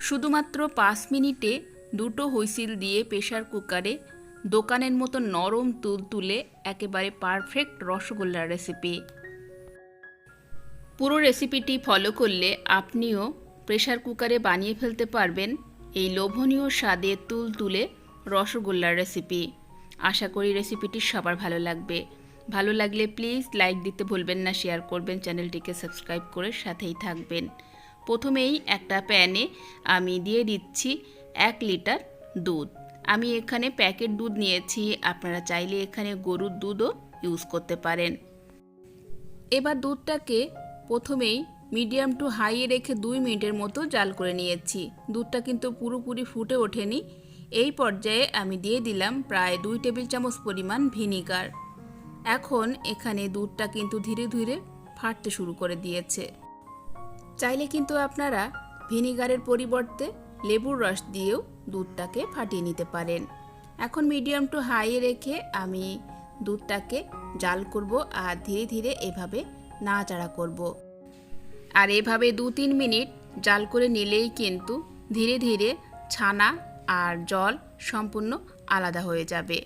শুধুমাত্র 5 মিনিটে দুটো হুইসেল দিয়ে প্রেসার কুকারে দোকানের মতো নরম তুলতুলে একেবারে পারফেক্ট রসগোল্লার রেসিপি। পুরো রেসিপিটি ফলো করলে আপনিও প্রেসার কুকারে বানিয়ে ফেলতে পারবেন এই লোভনীয় স্বাদে তুলতুলে রসগোল্লার রেসিপি। আশা করি রেসিপিটি সবার ভালো লাগবে। ভালো লাগলে প্লিজ লাইক দিতে ভুলবেন না, শেয়ার করবেন, চ্যানেলটিকে সাবস্ক্রাইব করে সাথেই থাকবেন। প্রথমেই একটা প্যানে আমি দিয়ে দিচ্ছি 1 লিটার দুধ। আমি এখানে প্যাকেট দুধ নিয়েছি, আপনারা চাইলে এখানে গরুর দুধও ইউজ করতে পারেন। এবার দুধটাকে প্রথমেই মিডিয়াম টু হাইয়ে রেখে 2 মিনিটের মতো জাল করে নিয়েছি। দুধটা কিন্তু পুরোপুরি ফুটে ওঠেনি। এই পর্যায়ে আমি দিয়ে দিলাম প্রায় 2 টেবিল চামচ পরিমাণ ভিনিগার। এখন এখানে দুধটা কিন্তু ধীরে ধীরে ফাটতে শুরু করে দিয়েছে। চাইলে কিন্তু আপনারা ভিনিগারের পরিবর্তে লেবুর রস দিয়েও দুধটাকে ফাটিয়ে নিতে পারেন। এখন মিডিয়াম টু হাইয়ে রেখে আমি দুধটাকে জাল করব আর ধীরে ধীরে এভাবে নাড়াচাড়া করব। আর এভাবে 2-3 মিনিট জাল করে নিলেই কিন্তু ধীরে ধীরে ছানা আর জল সম্পূর্ণ আলাদা হয়ে যাবে।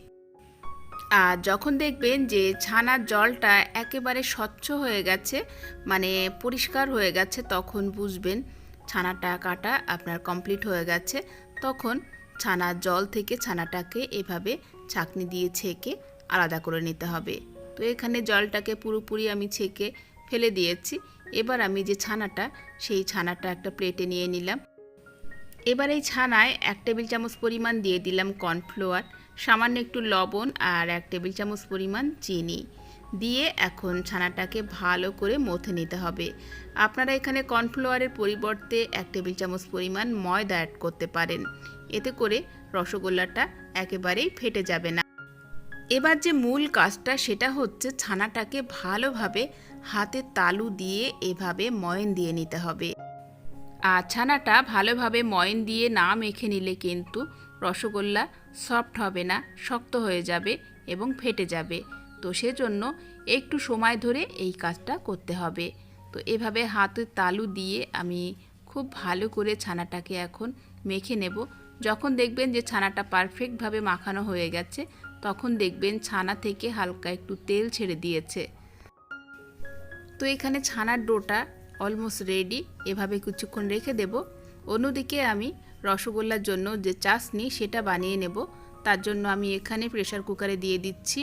আর যখন দেখবেন যে ছানার জলটা একেবারে স্বচ্ছ হয়ে গেছে, মানে পরিষ্কার হয়ে গেছে, তখন বুঝবেন ছানাটা কাটা আপনার কমপ্লিট হয়ে গেছে। তখন ছানার জল থেকে ছানাটাকে এভাবে ছাঁকনি দিয়ে ছেঁকে আলাদা করে নিতে হবে। তো এখানে জলটাকে পুরোপুরি আমি ছেঁকে ফেলে দিয়েছি। এবার আমি যে ছানাটা, সেই ছানাটা একটা প্লেটে নিয়ে নিলাম। এবার এই ছানায় 1 টেবিল চামচ পরিমাণ দিয়ে দিলাম কর্নফ্লাওয়ার, সামান্য একটু লবণ আর 1 টেবিল চামচ পরিমাণ চিনি দিয়ে এখন ছানাটাকে ভালো করে মথে নিতে হবে। আপনারা এখানে কর্নফ্লাওয়ারের পরিবর্তে 1 টেবিল চামচ পরিমাণ ময়দা অ্যাড করতে পারেন। এতে করে রসগোল্লাটা একেবারেই ফেটে যাবে না। এবার যে মূল কাজটা সেটা হচ্ছে ছানাটাকে ভালোভাবে হাতে তালু দিয়ে এভাবে ময়ন দিয়ে নিতে হবে। আর ছানাটা ভালোভাবে ময়ন দিয়ে না মেখে নিলে কিন্তু রসগোল্লা সফট হবে না, শক্ত হয়ে যাবে এবং ফেটে যাবে। তো সেজন্য একটু সময় ধরে এই কাজটা করতে হবে। তো এভাবে হাতের তালু দিয়ে আমি খুব ভালো করে ছানাটাকে এখন মেখে নেব। যখন দেখবেন যে ছানাটা পারফেক্টভাবে মাখানো হয়ে গেছে, তখন দেখবেন ছানা থেকে হালকা একটু তেল ছেড়ে দিয়েছে। তো এখানে ছানার ডোটা অলমোস্ট রেডি। এভাবে কিছুক্ষণ রেখে দেব। অন্যদিকে আমি রসগোল্লার জন্য যে চাশনি সেটা বানিয়ে নেব। তার জন্য আমি এখানে প্রেসার কুকারে দিয়ে দিচ্ছি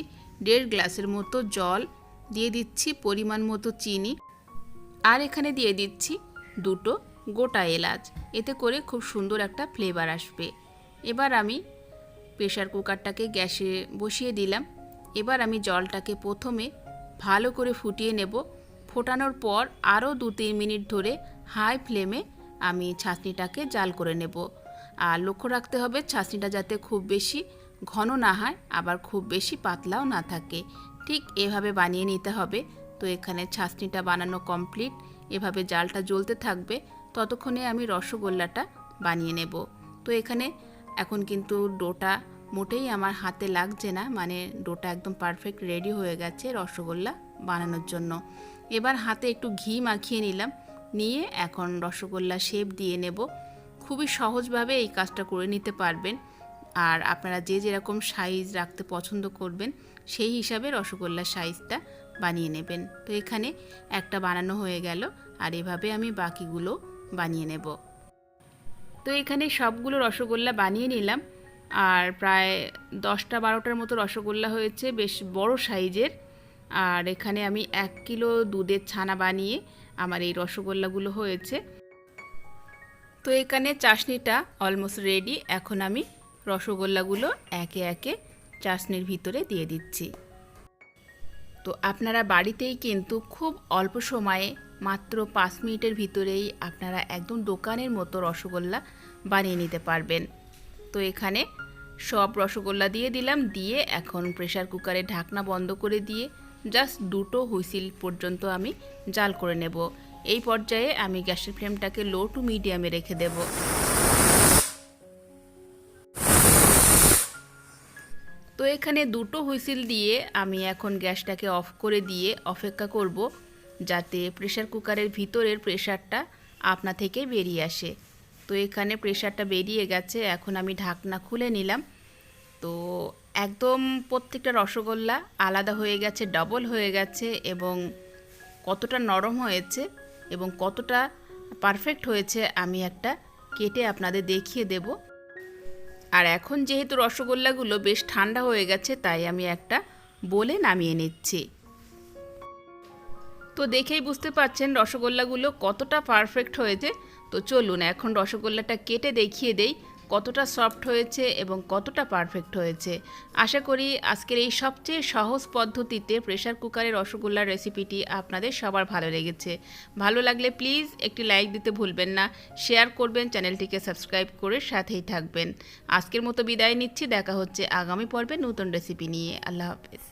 1.5 গ্লাসের মতো জল, দিয়ে দিচ্ছি পরিমাণ মতো চিনি, আর এখানে দিয়ে দিচ্ছি 2টো গোটা এলাচ। এতে করে খুব সুন্দর একটা ফ্লেভার আসবে। এবার আমি প্রেসার কুকারটাকে গ্যাসে বসিয়ে দিলাম। এবার আমি জলটাকে প্রথমে ভালো করে ফুটিয়ে নেব। ফোটানোর পর আরও 2-3 মিনিট ধরে হাই ফ্লেমে আমি ছাঁচনিটাকে জাল করে নেব। আর লক্ষ্য রাখতে হবে ছাঁচনিটা যাতে খুব বেশি ঘন না হয়, আবার খুব বেশি পাতলাও না থাকে। ঠিক এভাবে বানিয়ে নিতে হবে। তো এখানে ছাঁচনিটা বানানো কমপ্লিট। এভাবে জালটা জ্বলতে থাকবে, ততক্ষণে আমি রসগোল্লাটা বানিয়ে নেব। তো এখানে এখন কিন্তু ডোটা মোটেই আমার হাতে লাগছে না, মানে ডোটা একদম পারফেক্ট রেডি হয়ে গেছে রসগোল্লা বানানোর জন্য। এবার হাতে একটু ঘি মাখিয়ে নিলাম, নিয়ে এখন রসগোল্লা শেপ দিয়ে নেব। খুবই সহজভাবে এই কাজটা করে নিতে পারবেন। আর আপনারা যে যেরকম সাইজ রাখতে পছন্দ করবেন সেই হিসাবে রসগোল্লার সাইজটা বানিয়ে নেবেন। তো এখানে একটা বানানো হয়ে গেল, আর এভাবে আমি বাকিগুলো বানিয়ে নেব। তো এখানে সবগুলো রসগোল্লা বানিয়ে নিলাম। আর প্রায় 10-12টার মতো রসগোল্লা হয়েছে, বেশ বড় সাইজের। আর এখানে আমি 1 কিলো দুধের ছানা বানিয়ে আমার এই রসগোল্লাগুলো হয়েছে। তো এখানে চাশনিটা অলমোস্ট রেডি। এখন আমি রসগোল্লাগুলো একে একে চাশনির ভিতরে দিয়ে দিচ্ছি। তো আপনারা বাড়িতেই কিন্তু খুব অল্প সময়ে মাত্র 5 মিনিটের ভিতরেই আপনারা একদম দোকানের মতো রসগোল্লা বানিয়ে নিতে পারবেন। তো এখানে সব রসগোল্লা দিয়ে দিলাম, দিয়ে এখন প্রেসার কুকারে ঢাকনা বন্ধ করে দিয়ে জাস্ট 2টো হুইসেল পর্যন্ত আমি জাল করে নেব। এই পর্যায়ে আমি গ্যাসের ফ্লেমটাকে লো টু মিডিয়ামে রেখে দেব। তো এখানে 2টো হুইসেল দিয়ে আমি এখন গ্যাসটাকে অফ করে দিয়ে অপেক্ষা করব, যাতে প্রেসার কুকারের ভিতরের প্রেসারটা আপনা থেকে বেরিয়ে আসে। তো এখানে প্রেশারটা বেরিয়ে গেছে। এখন আমি ঢাকনা খুলে নিলাম। তো একদম প্রত্যেকটা রসগোল্লা আলাদা হয়ে গেছে, ডবল হয়ে গেছে, এবং কতটা নরম হয়েছে এবং কতটা পারফেক্ট হয়েছে আমি একটা কেটে আপনাদের দেখিয়ে দেব। আর এখন যেহেতু রসগোল্লাগুলো বেশ ঠান্ডা হয়ে গেছে, তাই আমি একটা বলে নামিয়ে নিচ্ছি। তো দেখেই বুঝতে পারছেন রসগোল্লাগুলো কতটা পারফেক্ট হয়েছে। তো চলুন এখন রসগোল্লাটা কেটে দেখিয়ে দেই কতটা সফট হয়েছে এবং কতটা পারফেক্ট হয়েছে। আশা করি আজকের এই সবচেয়ে সহজ পদ্ধতিতে প্রেসার কুকারে রসগোল্লার রেসিপিটি আপনাদের সবার ভালো লেগেছে। ভালো লাগলে প্লিজ একটি লাইক দিতে ভুলবেন না, শেয়ার করবেন, চ্যানেলটিকে সাবস্ক্রাইব করে সাথেই থাকবেন। আজকের মতো বিদায় নিচ্ছি, দেখা হচ্ছে আগামী পর্বে নতুন রেসিপি নিয়ে। আল্লাহ হাফেজ।